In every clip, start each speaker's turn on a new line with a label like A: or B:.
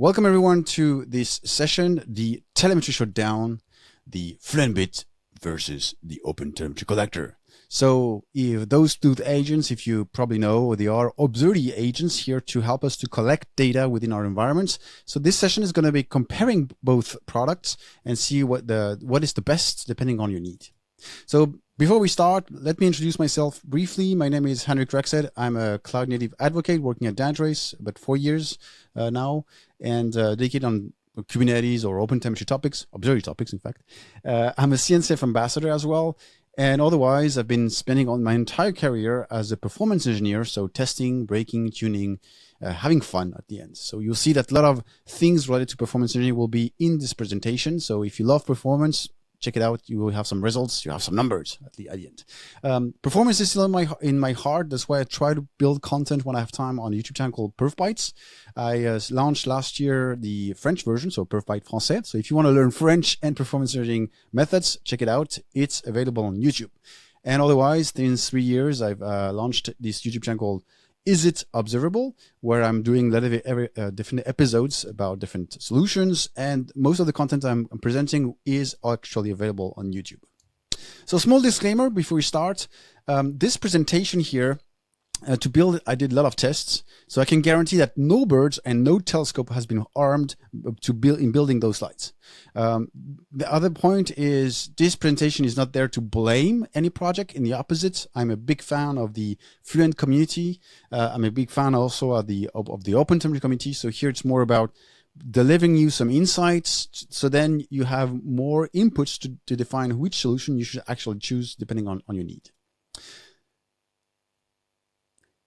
A: Welcome everyone to this session, the telemetry shutdown, the Fluent Bit versus the OpenTelemetry Collector. So if those two agents, if you probably know, they are observability agents here to help us to collect data within our environments. So this session is going to be comparing both products and see what is the best depending on your need. So before we start, let me introduce myself briefly. My name is Henrik. I'm a cloud native advocate working at Dynatrace about 4 years now, and dedicated on Kubernetes or OpenTelemetry topics, observability topics, in fact. I'm a CNCF ambassador as well. And otherwise, I've been spending on my entire career as a performance engineer. So testing, breaking, tuning, having fun at the end. So you'll see that a lot of things related to performance engineering will be in this presentation. So if you love performance, check it out. You will have some results. You have some numbers at the end. Performance is still in my heart. That's why I try to build content when I have time on a YouTube channel called PerfBytes. I launched last year the French version, so PerfByte Français. So if you want to learn French and performance engineering methods, check it out. It's available on YouTube. And otherwise, since 3 years, I've launched this YouTube channel called Is It Observable, where I'm doing different episodes about different solutions, and most of the content I'm presenting is actually available on YouTube. So small disclaimer before we start, this presentation here, to build it, I did a lot of tests, so I can guarantee that no birds and no telescope has been harmed in building those slides. The other point is this presentation is not there to blame any project. In the opposite, I'm a big fan of the Fluent community. I'm a big fan also of the OpenTelemetry community. So here it's more about delivering you some insights, so then you have more inputs to define which solution you should actually choose depending on your need.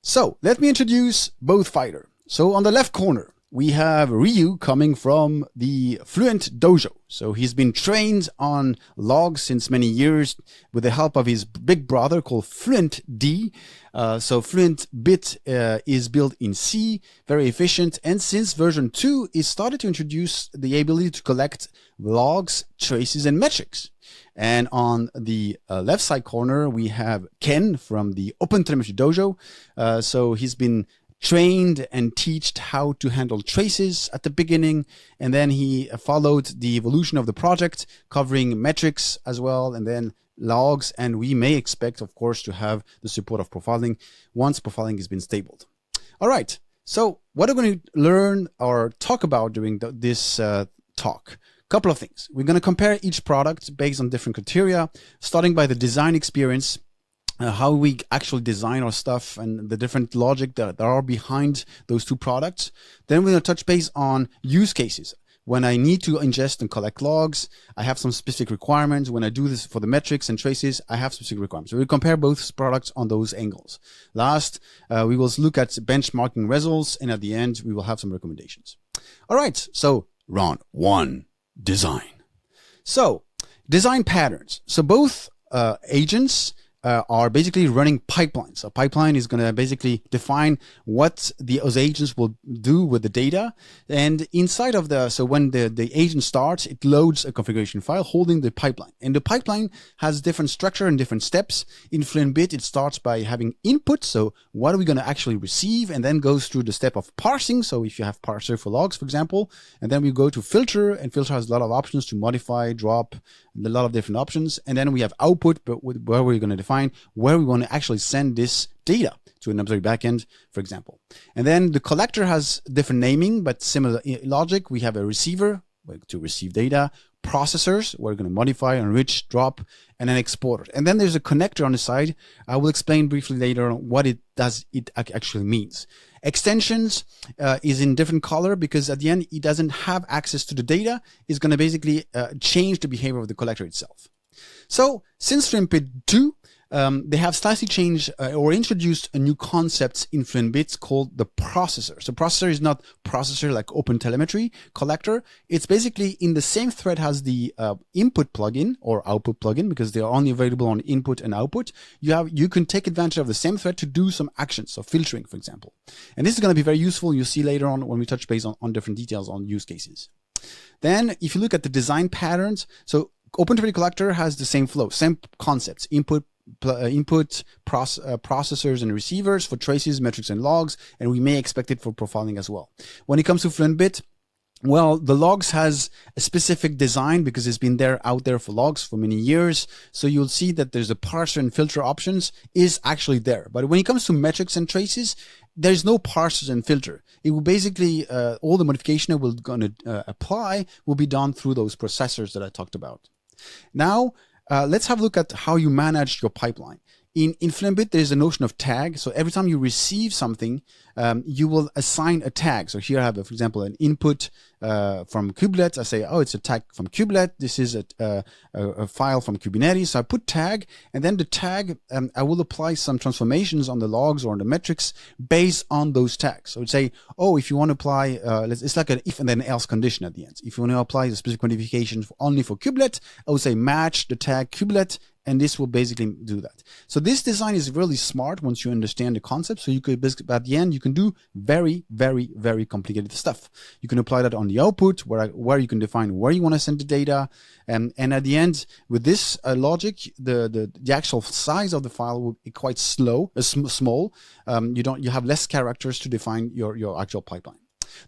A: So let me introduce both fighters. So on the left corner, we have Ryu coming from the Fluent Dojo. So he's been trained on logs since many years with the help of his big brother called Fluent D. So Fluent Bit is built in C, very efficient. And since version 2, it started to introduce the ability to collect logs, traces, and metrics. And on the left side corner, we have Ken from the OpenTelemetry Dojo. So he's been trained and taught how to handle traces at the beginning, and then he followed the evolution of the project, covering metrics as well, and then logs, and we may expect, of course, to have the support of profiling once profiling has been stabled. All right, so what are we going to learn or talk about during this talk? Couple of things. We're going to compare each product based on different criteria, starting by the design experience, how we actually design our stuff and the different logic that are behind those two products. Then we're going to touch base on use cases. When I need to ingest and collect logs, I have some specific requirements. When I do this for the metrics and traces, I have specific requirements. So we'll compare both products on those angles. Last, we will look at benchmarking results, and at the end, we will have some recommendations. All right, so round one. Design. So design patterns. So both agents are basically running pipelines. A pipeline is going to basically define what those agents will do with the data. And inside of so when the agent starts, it loads a configuration file holding the pipeline. And the pipeline has different structure and different steps. In Fluent Bit, it starts by having input. So what are we going to actually receive? And then goes through the step of parsing. So if you have parser for logs, for example, and then we go to filter, and filter has a lot of options to modify, drop, a lot of different options. And then we have output, but where we're going to define where we want to actually send this data to an observability backend, for example. And then the collector has different naming, but similar logic. We have a receiver to receive data, processors, we're going to modify, enrich, drop, and then exporter. And then there's a connector on the side. I will explain briefly later on what it actually means. Extensions is in different color because at the end, it doesn't have access to the data. It's going to basically change the behavior of the collector itself. So since Fluent Bit 2, they have slightly changed or introduced a new concept in Fluent Bit called the processor. So processor is not processor like OpenTelemetry Collector. It's basically in the same thread as the input plugin or output plugin, because they are only available on input and output. You can take advantage of the same thread to do some actions, so filtering, for example. And this is going to be very useful. You'll see later on when we touch base on different details on use cases. Then if you look at the design patterns, so OpenTelemetry Collector has the same flow, same concepts, input, processors and receivers for traces, metrics, and logs, and we may expect it for profiling as well. When it comes to Fluent Bit, Well, the logs has a specific design because it's been out there for logs for many years. So you'll see that there's a parser and filter options is actually there. But when it comes to metrics and traces, there's no parsers and filter. It will basically, all the modification that we're going to apply will be done through those processors that I talked about. Now, let's have a look at how you manage your pipeline. In Fluent Bit, there's a notion of tag. So every time you receive something, you will assign a tag. So here I have, for example, an input from Kubelet. I say, oh, it's a tag from Kubelet. This is a file from Kubernetes. So I put tag, and then the tag, I will apply some transformations on the logs or on the metrics based on those tags. So I would say, oh, if you want to apply, it's like an if and then else condition at the end. If you want to apply the specific modification only for Kubelet, I would say match the tag Kubelet, and this will basically do that. So this design is really smart once you understand the concept. So you could basically, at the end, you can do very, very, very complicated stuff. You can apply that on the output where you can define where you want to send the data. And at the end, with this logic, the actual size of the file will be quite small. You have less characters to define your actual pipeline.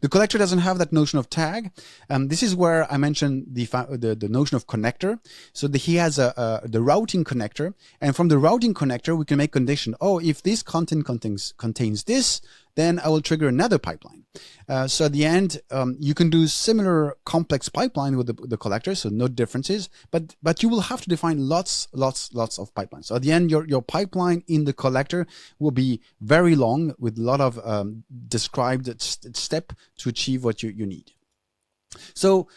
A: The collector doesn't have that notion of tag. This is where I mentioned the notion of connector. So he has the routing connector, and from the routing connector, we can make condition. Oh, if this content contains this, then I will trigger another pipeline. So at the end, you can do similar complex pipeline with the collector, so no differences, but you will have to define lots of pipelines. So at the end, your pipeline in the collector will be very long with a lot of described step to achieve what you need. So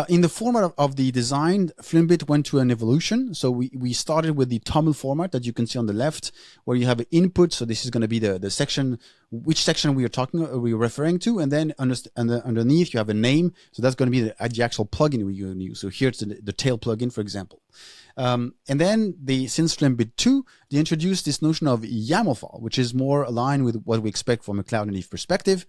A: in the format of the design, Fluent Bit went to an evolution. So we started with the TOML format that you can see on the left, where you have an input. So this is going to be the section, which section we're referring to, and then underneath you have a name. So that's going to be the actual plugin we're going to use. So here's the tail plugin, for example. And then since Fluent Bit 2, they introduced this notion of YAML file, which is more aligned with what we expect from a cloud native perspective.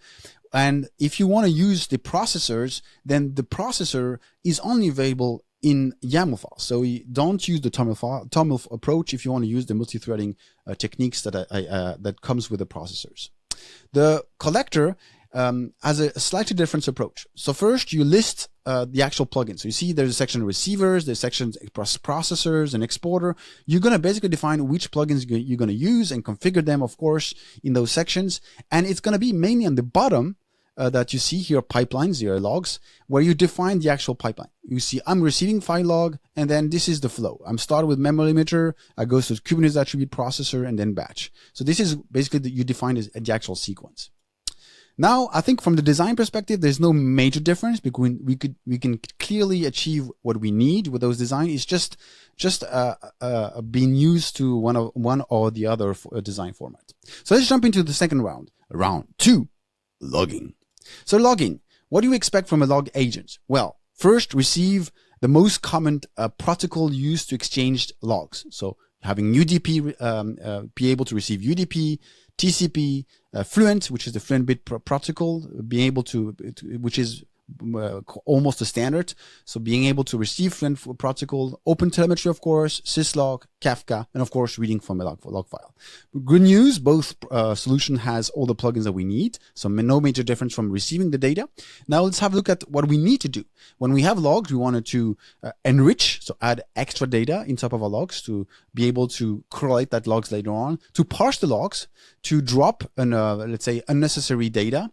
A: And if you want to use the processors, then the processor is only available in YAML file. So you don't use the TOML approach if you want to use the multi-threading techniques that comes with the processors. The collector has a slightly different approach. So first you list the actual plugin. So you see there's a section receivers, there's sections processors and exporter. You're going to basically define which plugins you're going to use and configure them, of course, in those sections. And it's going to be mainly on the bottom that you see here, pipelines, here logs, where you define the actual pipeline. You see I'm receiving file log, and then this is the flow. I'm started with memory limiter, I go to Kubernetes attribute processor, and then batch. So this is basically you define the actual sequence. Now, I think from the design perspective, there's no major difference between we can clearly achieve what we need with those designs. It's just being used to one or the other design format. So let's jump into the second round. Round 2, logging. So logging, what do you expect from a log agent? Well, first receive the most common protocol used to exchange logs. So having UDP, be able to receive UDP, TCP, Fluent, which is the Fluent Bit protocol, being able to which is almost a standard. So being able to receive Fluent protocol, OpenTelemetry, of course, syslog, Kafka, and of course reading from a log file. Good news, both solution has all the plugins that we need. So no major difference from receiving the data. Now let's have a look at what we need to do. When we have logs, we wanted to enrich, so add extra data in top of our logs to be able to correlate that logs later on, to parse the logs, to drop let's say unnecessary data,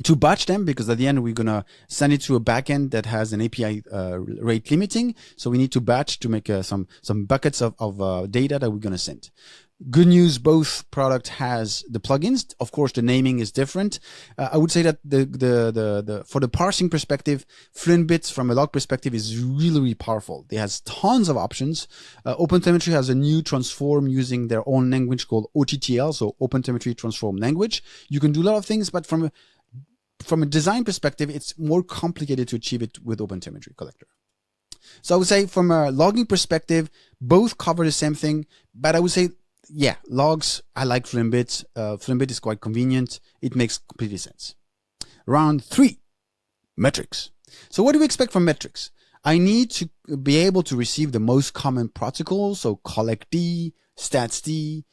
A: to batch them, because at the end we're going to send it to a backend that has an API rate limiting. So we need to batch to make some buckets of data that we're going to send. Good news, both product has the plugins. Of course, the naming is different. I would say that for the parsing perspective, Fluent Bit from a log perspective is really, really powerful. It has tons of options. OpenTelemetry has a new transform using their own language called OTTL, so OpenTelemetry Transform Language. You can do a lot of things, but from a design perspective, it's more complicated to achieve it with OpenTelemetry Collector. So I would say from a logging perspective, both cover the same thing, but I would say, yeah, logs, I like Fluent Bit. Fluent Bit is quite convenient. It makes completely sense. Round 3, metrics. So what do we expect from metrics? I need to be able to receive the most common protocols, so collect D, stats D,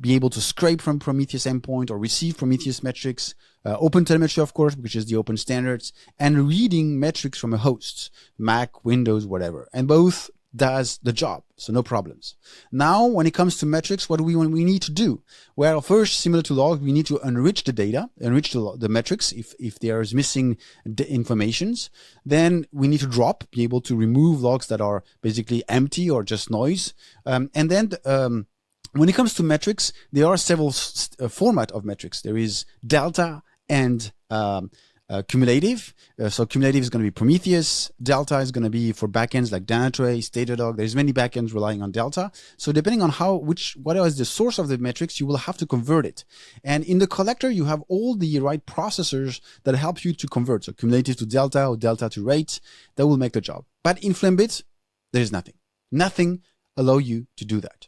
A: be able to scrape from Prometheus endpoint or receive Prometheus metrics, OpenTelemetry, of course, which is the open standards, and reading metrics from a host, Mac, Windows, whatever. And both does the job, so no problems. Now, when it comes to metrics, what do we need to do? Well, first, similar to logs, we need to enrich the data, enrich the metrics if there is missing informations. Then we need to be able to remove logs that are basically empty or just noise. And then when it comes to metrics, there are several format of metrics. There is delta and cumulative. So cumulative is going to be Prometheus. Delta is going to be for backends like Dynatrace, Datadog. There's many backends relying on Delta. So depending on what is the source of the metrics, you will have to convert it. And in the collector, you have all the right processors that help you to convert. So cumulative to Delta or Delta to rate, that will make the job. But in Fluent Bit, there's nothing. Nothing allow you to do that.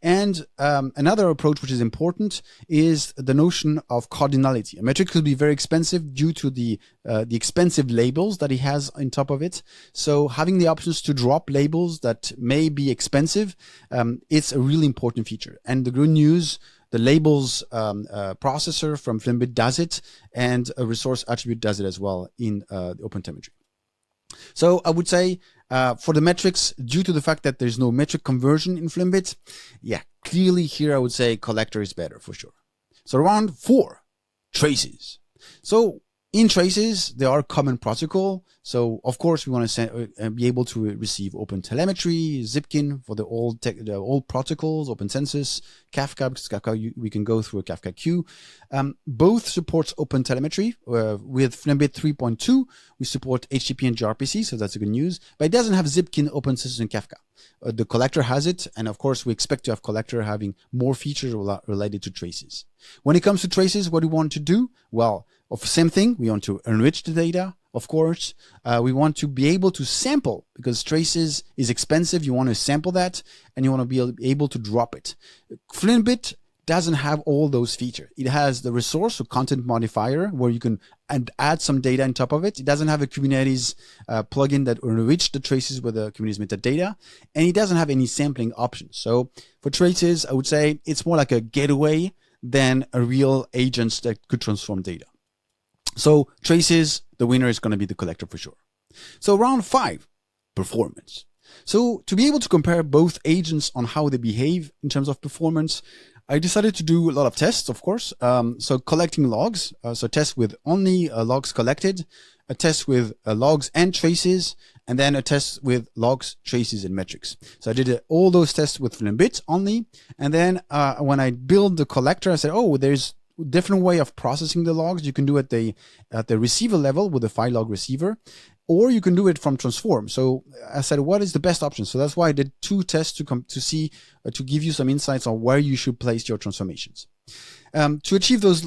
A: And another approach which is important is the notion of cardinality. A metric could be very expensive due to the expensive labels that it has on top of it. So having the options to drop labels that may be expensive, it's a really important feature. And the good news, the labels processor from Fluent Bit does it, and a resource attribute does it as well in OpenTelemetry. So I would say for the metrics, due to the fact that there's no metric conversion in Fluent Bit, yeah, clearly here I would say collector is better for sure. So round 4, traces. So in traces, there are common protocol. So of course we want to be able to receive OpenTelemetry, Zipkin for the old protocols, OpenCensus, Kafka, because Kafka we can go through a Kafka queue. Both supports OpenTelemetry. With Fluent Bit 3.2, we support HTTP and gRPC, so that's a good news. But it doesn't have Zipkin, OpenCensus, and Kafka. The collector has it, and of course we expect to have collector having more features related to traces. When it comes to traces, what do we want to do? Well, same thing, we want to enrich the data, of course. We want to be able to sample, because traces is expensive. You want to sample that, and you want to be able to drop it. Fluent Bit doesn't have all those features. It has the resource, so content modifier, where you can add some data on top of it. It doesn't have a Kubernetes plugin that will enrich the traces with the Kubernetes metadata, and it doesn't have any sampling options. So for traces, I would say it's more like a gateway than a real agent that could transform data. So traces, the winner is going to be the collector for sure. So round 5, performance. So to be able to compare both agents on how they behave in terms of performance, I decided to do a lot of tests, of course. So collecting logs, so test with only logs collected, a test with logs and traces, and then a test with logs, traces, and metrics. So I did all those tests with Fluent Bit only. And then when I build the collector, I said, oh, there's different way of processing the logs. You can do it at the receiver level with a file log receiver, or you can do it from transform. So I said, what is the best option? So that's why I did 2 tests to give you some insights on where you should place your transformations. To achieve this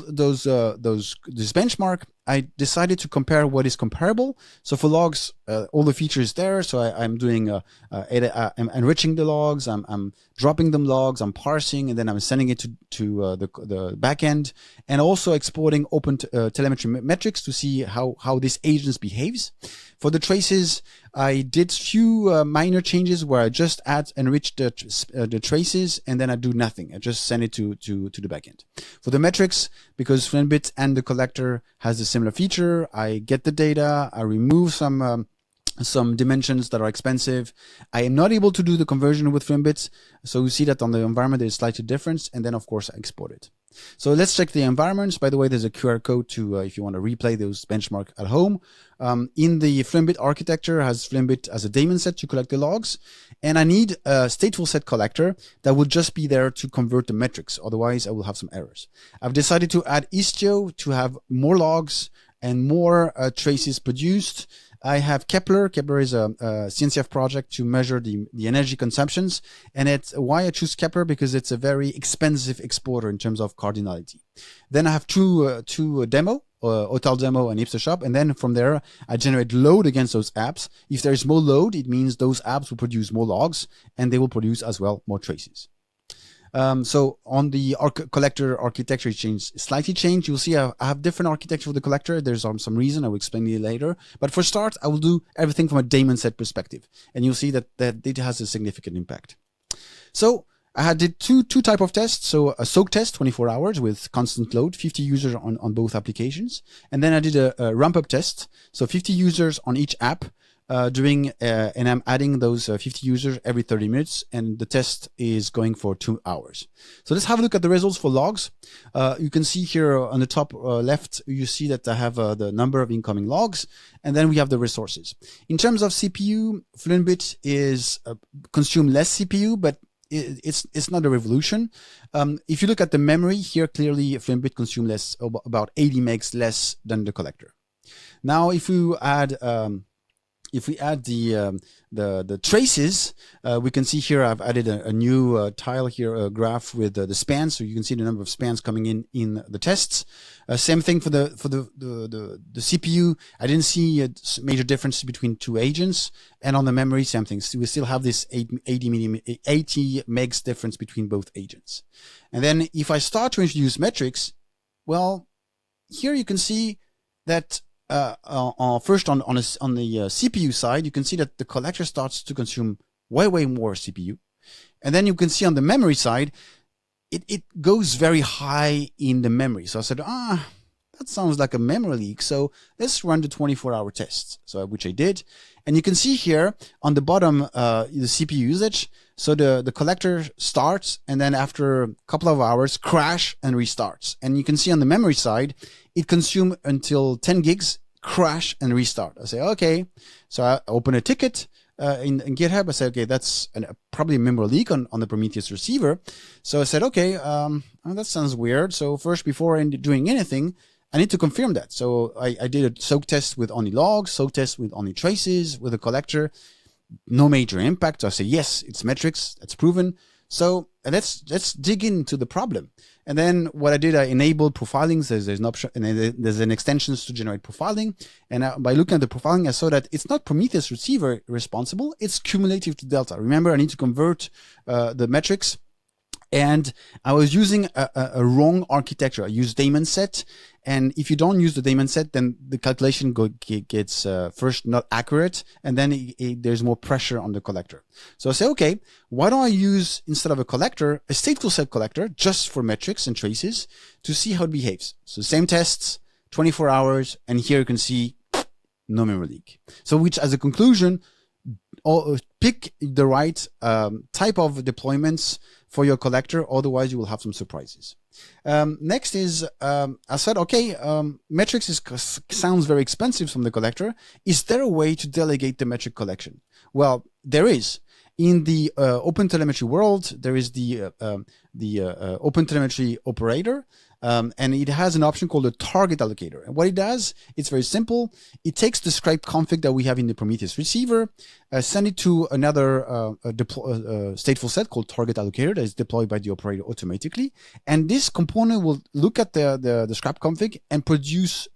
A: benchmark, I decided to compare what is comparable. So for logs, all the features there. So I'm doing, I'm enriching the logs, I'm dropping them logs, I'm parsing, and then I'm sending it to the backend, and also exporting OpenTelemetry metrics to see how this agent behaves. For the traces, I did few minor changes where I just enrich the traces, and then I do nothing. I just send it to the backend. For the metrics, because Fluent Bit and the collector has a similar feature, I get the data, I remove some dimensions that are expensive. I am not able to do the conversion with Fluent Bit, so you see that on the environment there is slightly difference, and then of course I export it. So let's check the environments. By the way, there's a QR code to if you want to replay those benchmark at home. In the Fluent Bit architecture, has Fluent Bit as a daemon set to collect the logs, and I need a stateful set collector that will just be there to convert the metrics. Otherwise, I will have some errors. I've decided to add Istio to have more logs and more traces produced. I have Kepler. Kepler is a CNCF project to measure the energy consumptions. And it's why I choose Kepler, because it's a very expensive exporter in terms of cardinality. Then I have two demo, Hotel Demo and Ipsoshop. And then from there, I generate load against those apps. If there is more load, it means those apps will produce more logs, and they will produce as well more traces. So on the collector architecture slightly changed. You'll see I have different architecture for the collector. There's some reason. I will explain it later. But for start, I will do everything from a daemon set perspective. And you'll see that it has a significant impact. So I did two type of tests. So a soak test, 24 hours with constant load, 50 users on both applications. And then I did a ramp up test. So 50 users on each app and I'm adding those 50 users every 30 minutes. And the test is going for 2 hours. So let's have a look at the results for logs. You can see here on the top left, you see that I have the number of incoming logs. And then we have the resources. In terms of CPU, Fluent Bit is consume less CPU, but it's not a revolution. If you look at the memory here, clearly Fluent Bit consume less, about 80 megs less than the collector. Now, if we add the traces, we can see here I've added a new tile here, a graph with the spans, so you can see the number of spans coming in the tests. Same thing for the CPU. I didn't see a major difference between two agents, and on the memory, same thing. So we still have this 80 megs difference between both agents. And then if I start to introduce metrics, well, here you can see that. First on the CPU side, you can see that the collector starts to consume way more CPU, and then you can see on the memory side, it goes very high in the memory. So I said, that sounds like a memory leak. So let's run the 24-hour test. So which I did, and you can see here on the bottom the CPU usage. So the collector starts, and then after a couple of hours, crash and restarts. And you can see on the memory side, it consumed until 10 gigs, crash and restart. I say, okay. So I open a ticket in GitHub. I said, okay, that's probably a memory leak on the Prometheus receiver. So I said, okay, that sounds weird. So first, before doing anything, I need to confirm that. So I did a soak test with only logs, soak test with only traces, with a collector. No major impact. So I say, yes, it's metrics. That's proven. So let's dig into the problem. And then what I did, I enabled profiling. There's an option, and there's an extensions to generate profiling. And by looking at the profiling, I saw that it's not Prometheus receiver responsible. It's cumulative to Delta. Remember, I need to convert the metrics. And I was using a wrong architecture. I used daemon set. And if you don't use the daemon set, then the calculation gets first not accurate, and then there's more pressure on the collector. So I say, okay, why don't I use, instead of a collector, a stateful set collector just for metrics and traces to see how it behaves. So same tests, 24 hours, and here you can see no memory leak. So which, as a conclusion, pick the right type of deployments for your collector, otherwise you will have some surprises. Next is, I said, okay, metrics sounds very expensive from the collector. Is there a way to delegate the metric collection? Well, there is. In the OpenTelemetry world, there is the OpenTelemetry operator, and it has an option called a target allocator. And what it does, it's very simple. It takes the script config that we have in the Prometheus receiver, send it to another stateful set called target allocator that is deployed by the operator automatically. And this component will look at the scrap config and produce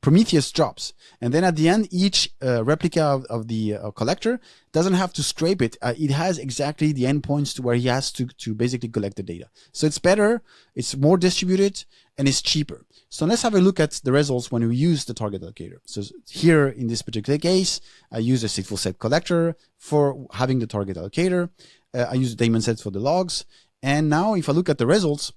A: Prometheus jobs. And then at the end, each replica of the collector doesn't have to scrape it. It has exactly the endpoints to where he has to basically collect the data. So it's better, it's more distributed, and it's cheaper. So let's have a look at the results when we use the target allocator. So here in this particular case, I use a stateful set collector for having the target allocator. I use daemon sets for the logs. And now if I look at the results,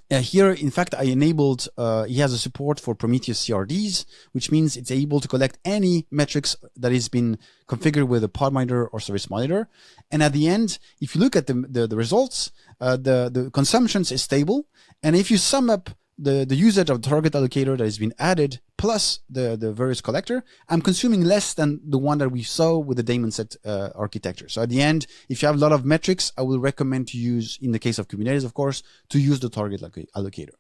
A: here, in fact, I enabled, he has a support for Prometheus CRDs, which means it's able to collect any metrics that has been configured with a pod monitor or service monitor. And at the end, if you look at the results, the consumptions is stable. And if you sum up the usage of the target allocator that has been added plus the various collector, I'm consuming less than the one that we saw with the daemon set architecture. So at the end, if you have a lot of metrics, I will recommend to use, in the case of Kubernetes, of course, to use the target allocator.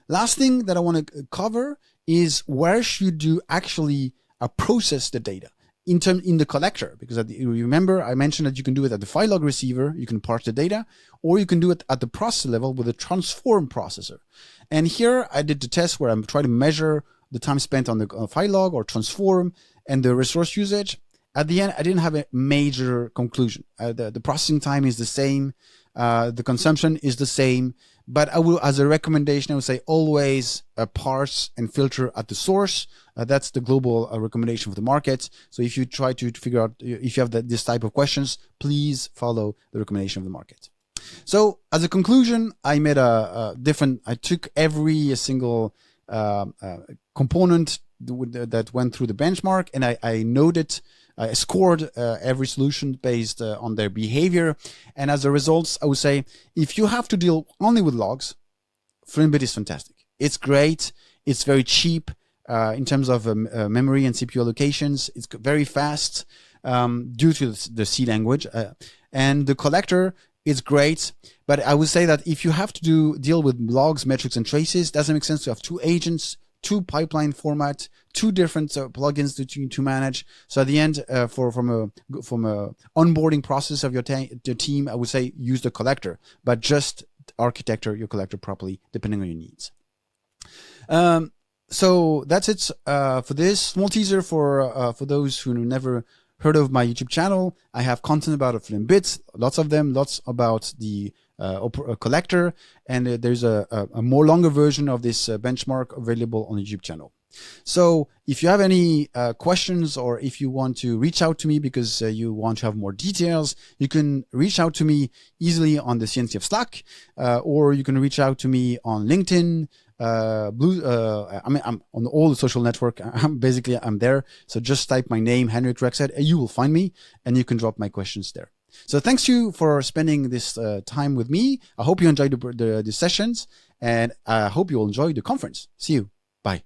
A: Last thing that I want to cover is where should you actually process the data in the collector, because you remember I mentioned that you can do it at the file log receiver, you can parse the data, or you can do it at the process level with a transform processor. And here I did the test where I'm trying to measure the time spent on the file log or transform and the resource usage. at the end, I didn't have a major conclusion. The processing time is the same. The consumption is the same. But I will, as a recommendation, I would say always parse and filter at the source. That's the global recommendation for the market. So if you try to figure out, if you have this type of questions, please follow the recommendation of the market. So as a conclusion, I made I took every single component that went through the benchmark, and I scored every solution based on their behavior. And as a result, I would say, if you have to deal only with logs, Fluent Bit is fantastic. It's great. It's very cheap in terms of memory and CPU allocations. It's very fast due to the C language. And the collector is great. But I would say that if you have to deal with logs, metrics, and traces, it doesn't make sense to have two agents, two pipeline format, two different plugins to manage. So at the end, from a onboarding process of your team, I would say use the collector, but just architecture your collector properly depending on your needs. So that's it for this small teaser for those who never heard of my YouTube channel. I have content about Fluent Bit, lots of them, lots about the collector, and there's a more longer version of this benchmark available on the YouTube channel. So if you have any questions, or if you want to reach out to me because you want to have more details, you can reach out to me easily on the CNCF Slack, or you can reach out to me on LinkedIn, I'm on all the social network. I'm there. So just type my name, Henrik Rexed, and you will find me, and you can drop my questions there. So thanks you for spending this time with me. I hope you enjoyed the sessions, and I hope you'll enjoy the conference. See you. Bye.